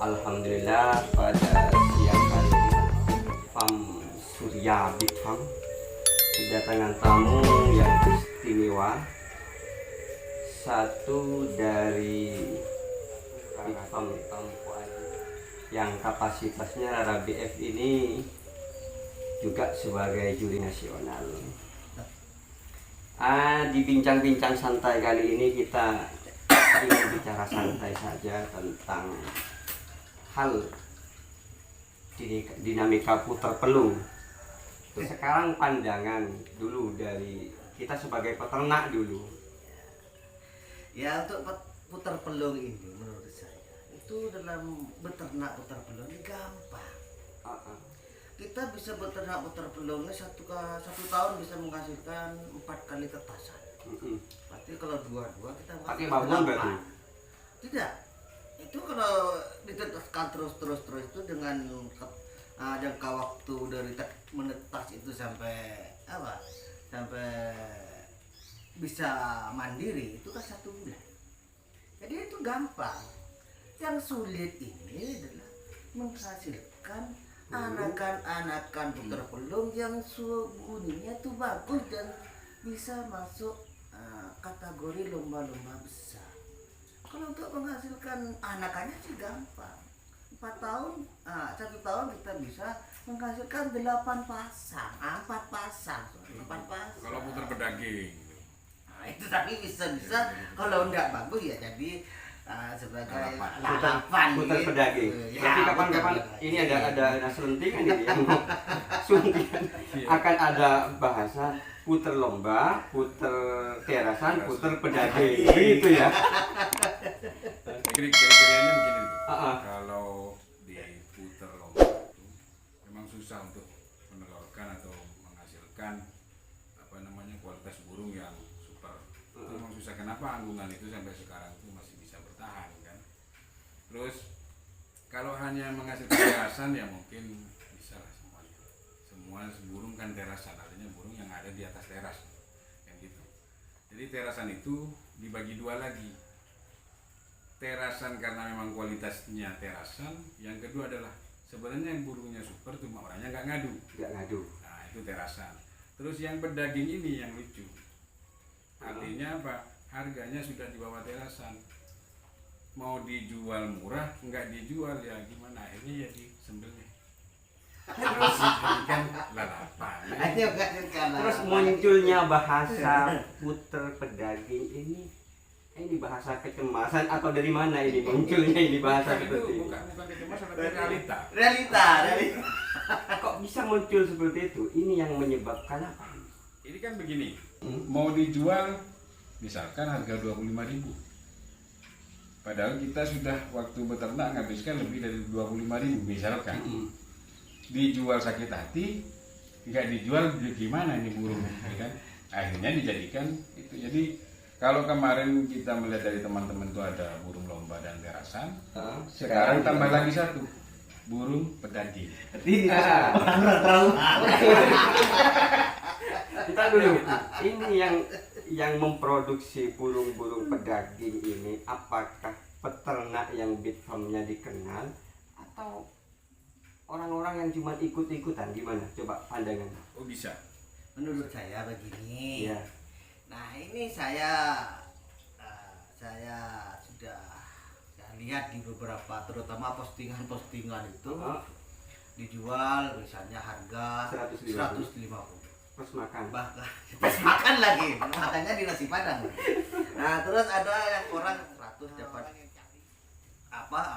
Alhamdulillah pada siang hari ini Farm Surya Big Farm kedatangan tamu yang istimewa, satu dari Big Farm yang kapasitasnya Rara BF ini juga sebagai juri nasional. Di bincang-bincang santai kali ini kita ingin bicara santai saja tentang hal dinamika putar pelung. Sekarang pandangan dulu dari kita sebagai peternak dulu. Ya, untuk putar pelung ini menurut saya itu dalam beternak putar pelung ini gampang. Kita bisa beternak putar pelungnya satu tahun bisa menghasilkan 4 kali tetasan. Berarti kalau dua kita Pakai babon berarti? Tidak. Itu kalau ditetaskan terus itu dengan jangka waktu dari menetas itu sampai bisa mandiri itu kan 1 bulan. Jadi itu gampang. Yang sulit ini adalah menghasilkan anakan putar pelung yang bunyinya tuh bagus dan bisa masuk kategori lomba-lomba besar. Kalau untuk menghasilkan anakannya sih gampang. 1 tahun kita bisa menghasilkan 8 pasang. 4 pasang. Kalau putar pedaging. Nah, itu tapi bisa kalau enggak bagus ya jadi sebagai lalapan Putar gitu. pedaging. Ya, Tapi kapan-kapan ini ada selentingan ini yang suntikan. Akan ada bahasa putar lomba, putar terasan, putar pedaging. Gitu ya. Kriterianya begini tuh. Kalau diputar lomba itu memang susah untuk menelurkan atau menghasilkan kualitas burung yang super. Itu memang susah. Kenapa anggungan itu sampai sekarang itu masih bisa bertahan kan? Terus kalau hanya menghasilkan terasan ya mungkin bisa lah semuanya. Semua burung kan terasan, artinya burung yang ada di atas teras kan gitu. Jadi terasan itu dibagi 2 lagi. Terasan karena memang kualitasnya terasan, yang kedua adalah sebenarnya yang burungnya super cuma orangnya nggak ngadu. Nah itu terasan. Terus yang pedaging ini yang lucu, artinya apa? Harganya sudah di bawah terasan. Mau dijual murah nggak dijual ya gimana? Akhirnya ya disembelih. Terus kan lalapan. Terus munculnya bahasa putar pedaging ini bahasa kecemasan atau dari mana ini munculnya ini bahasa seperti ini? Bukan kecemasan, tapi realita. Kok bisa muncul seperti itu? Ini yang menyebabkan apa? Ini kan begini, mau dijual misalkan harga 25.000. Padahal kita sudah waktu beternak nghabiskan lebih dari 25.000 misalkan. Dijual sakit hati, nggak dijual gimana ini burung, ya kan? Akhirnya dijadikan itu. Jadi kalau kemarin kita melihat dari teman-teman itu ada burung lomba dan terasan, sekarang tambah lagi satu, burung pedaging. Kita dulu, ini yang memproduksi burung-burung pedaging ini, apakah peternak yang big farmnya dikenal atau orang-orang yang cuma ikut-ikutan? Gimana? Coba pandangan. Oh bisa. Menurut saya begini. Ya. Nah ini saya sudah lihat di beberapa terutama postingan itu dijual misalnya harga 150. Terus makan. Bahkan pas makan lagi, makannya di nasi padang. Nah terus ada yang orang 100 dapat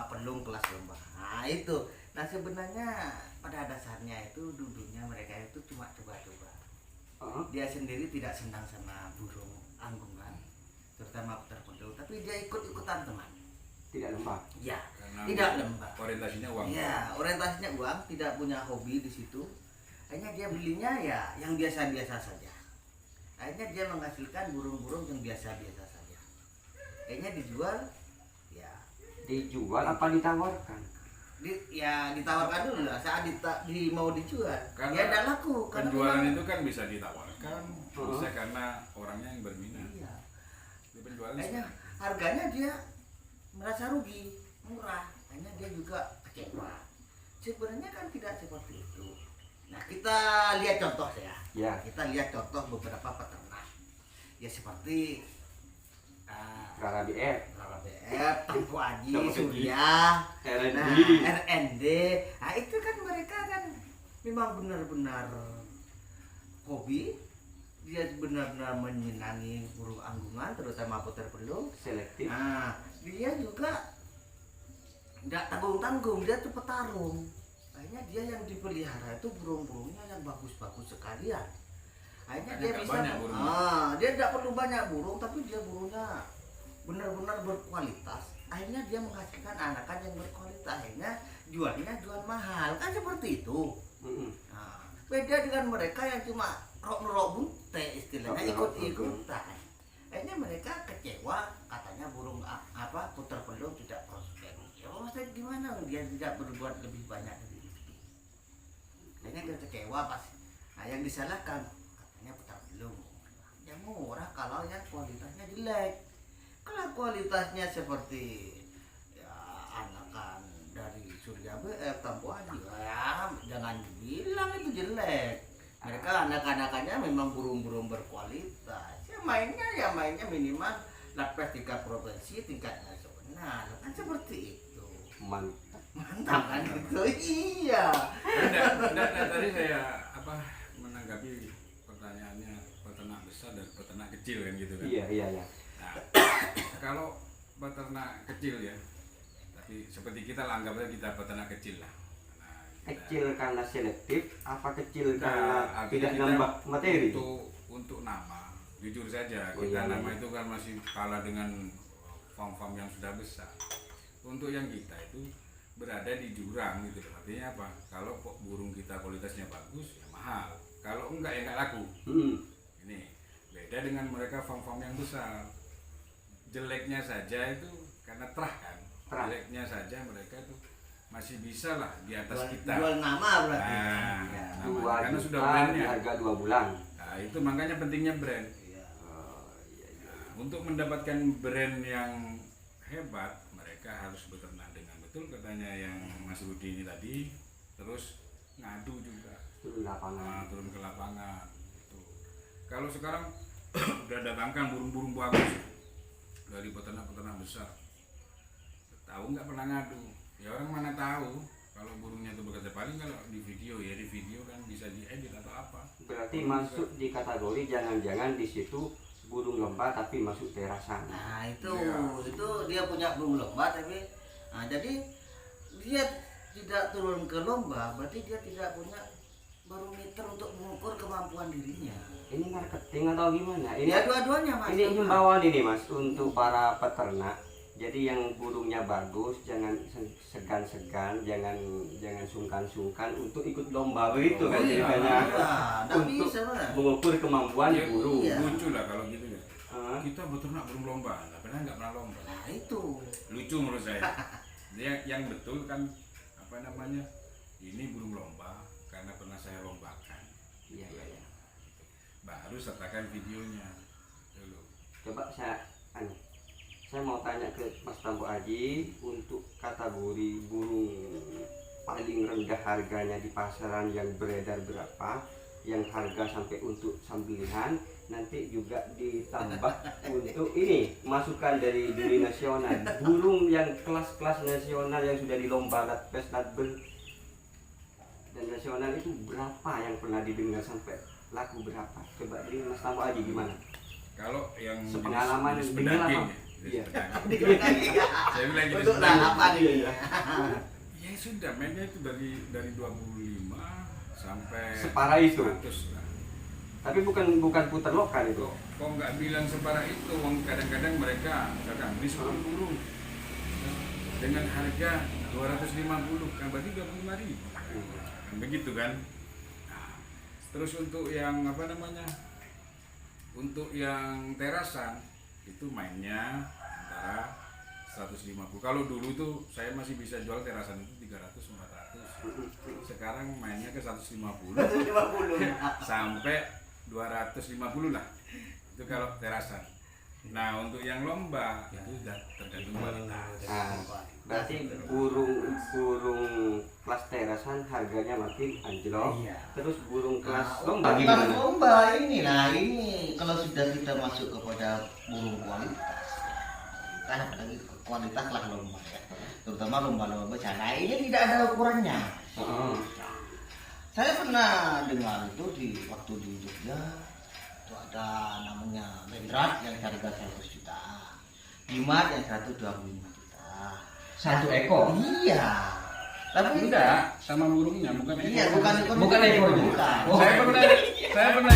pelung kelas lomba. Nah itu. Nah sebenarnya pada dasarnya itu dulunya mereka itu cuma coba-coba. Dia sendiri tidak senang sama burung anggungan, terutama putar pelung, tapi dia ikut-ikutan teman. Tidak lembab. Ya, Karena tidak lembab. Orientasinya uang. Ya, orientasinya uang, tidak punya hobi di situ. Akhirnya dia belinya ya yang biasa-biasa saja. Akhirnya dia menghasilkan burung-burung yang biasa-biasa saja. Akhirnya dijual, ya. Dijual apa ditawarkan? Ditawarkan dulu lah saat mau dijual. Karena ya tidak laku. Penjualan itu kan bisa ditawarkan, bisa karena orangnya yang berminat. Iya. Di penjualan Kayaknya harganya dia merasa rugi, murah. Hanya dia juga kecewa. Sebenarnya kan tidak seperti itu. Nah, kita lihat contoh ya. Ya. Kita lihat contoh beberapa peternak. Ya seperti Rara BF, Rara BF, Tampu Aji, Tampu Aji, Surya, RND. RND. Nah, itu kan mereka kan memang benar-benar hobi. Dia benar-benar menyenangi burung anggungan, terutama puter pelung. Selektif. Nah, dia juga nggak tanggung-tanggung, dia tuh petarung. Akhirnya dia yang dipelihara itu burung-burungnya yang bagus-bagus sekalian. Akhirnya Makanya dia nggak bisa, banyak burung. dia tidak perlu banyak burung, tapi dia burungnya benar-benar berkualitas. Akhirnya dia menghasilkan anakan yang berkualitas. Akhirnya jualnya jual mahal, kan seperti itu. Nah, beda dengan mereka yang cuma rok-rok bunte istilahnya, ikut-ikutan. Akhirnya mereka kecewa, katanya burung puter pelung tidak prospek. Ya maksudnya gimana, dia tidak berbuat lebih banyak dari itu. Akhirnya dia kecewa pas. Nah, yang disalahkan katanya puter pelung yang murah kalau yang kualitasnya jelek. Kalau kualitasnya seperti ya anakan dari Surya BF, Tampu Aji, ya jangan bilang itu jelek. Mereka anak-anakannya memang burung-burung berkualitas. Ya mainnya minimal lapis tingkat provinsi, tingkat nasional. Kan seperti itu. Mantap kan itu. Iya. Tadi saya menanggapi pertanyaannya peternak besar dan peternak kecil kan gitu kan. Iya. Nah, kalau peternak kecil ya, tapi seperti kita lah, anggapnya kita peternak kecil lah. Nah, Kecil karena selektif, apa kecil karena artinya tidak kita nambah materi? untuk nama, jujur saja Oh, kita iya. nama itu kan masih kalah dengan farm-farm yang sudah besar. Untuk yang kita itu berada di jurang gitu loh. Artinya apa? Kalau kok burung kita kualitasnya bagus ya mahal. Kalau enggak ya enggak laku. Ini beda dengan mereka farm-farm yang besar. Jeleknya saja itu karena terah kan. Jeleknya saja mereka itu masih bisa lah di atas kita. Jual nama berarti. Nah, Ya. namanya, karena sudah di brandnya. harga 2 bulan. Nah, itu makanya pentingnya brand. Iya. Nah, untuk mendapatkan brand yang hebat, mereka harus beternak dengan betul katanya yang Mas Rudi ini tadi, terus ngadu juga. Turun ke lapangan gitu. Kalau sekarang udah datangkan burung-burung bagus dari peternak-peternak besar, tahu nggak pernah ngadu, ya orang mana tahu kalau burungnya itu bekerja. Paling kalau di video kan bisa diedit atau apa. Berarti masuk di kategori jangan-jangan di situ burung lomba tapi masuk terasan. Nah itu Iya. itu dia punya burung lomba tapi jadi dia tidak turun ke lomba, berarti dia tidak punya barometer untuk mengukur kemampuan dirinya. Ini marketing atau gimana? Ini Ya dua-duanya mas. ini himbauan ini mas untuk para peternak. Jadi yang burungnya bagus jangan segan-segan, jangan sungkan-sungkan untuk ikut lomba begitu kan Iya. ceritanya. Nggak Untuk bisa mas. mengukur kemampuan Ya, burung. Iya. lucu lah kalau gitu ya. Hah? Kita beternak burung lomba, tapi nggak pernah lomba. Nah itu. Lucu menurut saya. Dia yang betul kan ini burung lomba karena pernah saya lombakan. Iya. Baru sertakan videonya dulu. Coba saya mau tanya ke Mas Tampu Aji untuk kategori burung paling rendah harganya di pasaran yang beredar berapa, yang harga sampai untuk sembelihan, nanti juga ditambah untuk ini masukan dari juri nasional burung yang kelas-kelas nasional yang sudah dilomba Latpes Latbel dan nasional itu berapa yang pernah didengar sampai laku berapa? Coba ini Mas Tampu Aji gimana? Kalau yang Sepengalaman jenis dengar pedaging apa? ya, Iya. jenis pedaging. Saya bilang jenis Untuk pedaging. lalapan ini. Ya sudah, mainnya itu dari 25 sampai Separah itu? 100 lah. Tapi bukan putar lokal itu. Kok nggak bilang separah itu? Wong kadang-kadang mereka misalkan beli 10 burung dengan harga 250 kan berarti 25.000 kan begitu kan. Nah, terus untuk yang untuk yang terasan itu mainnya antara 150. Kalau dulu tuh saya masih bisa jual terasan itu 300-400. Sekarang mainnya ke 150 150. sampai 250 lah. Itu kalau terasan. Nah untuk yang lomba itu sudah tergantung kualitas. Berarti burung kelas terasan harganya makin anjlok. Iya. Terus burung kelas Nah, lomba kelas gimana? lomba ini, nah ini kalau sudah kita masuk kepada burung kualitas, apalagi kualitas lah lomba ya. Terutama lomba-lomba besar. Nah ini tidak ada ukurannya. Saya pernah dengar itu waktu di Jogja itu ada namanya Bendrat yang harga 100 juta, Jimat yang 125 juta. Satu ekor. Iya. Tapi Enggak, sama burungnya bukan iya bukan ekor. Bukan ekor juga. Bukan. Saya pernah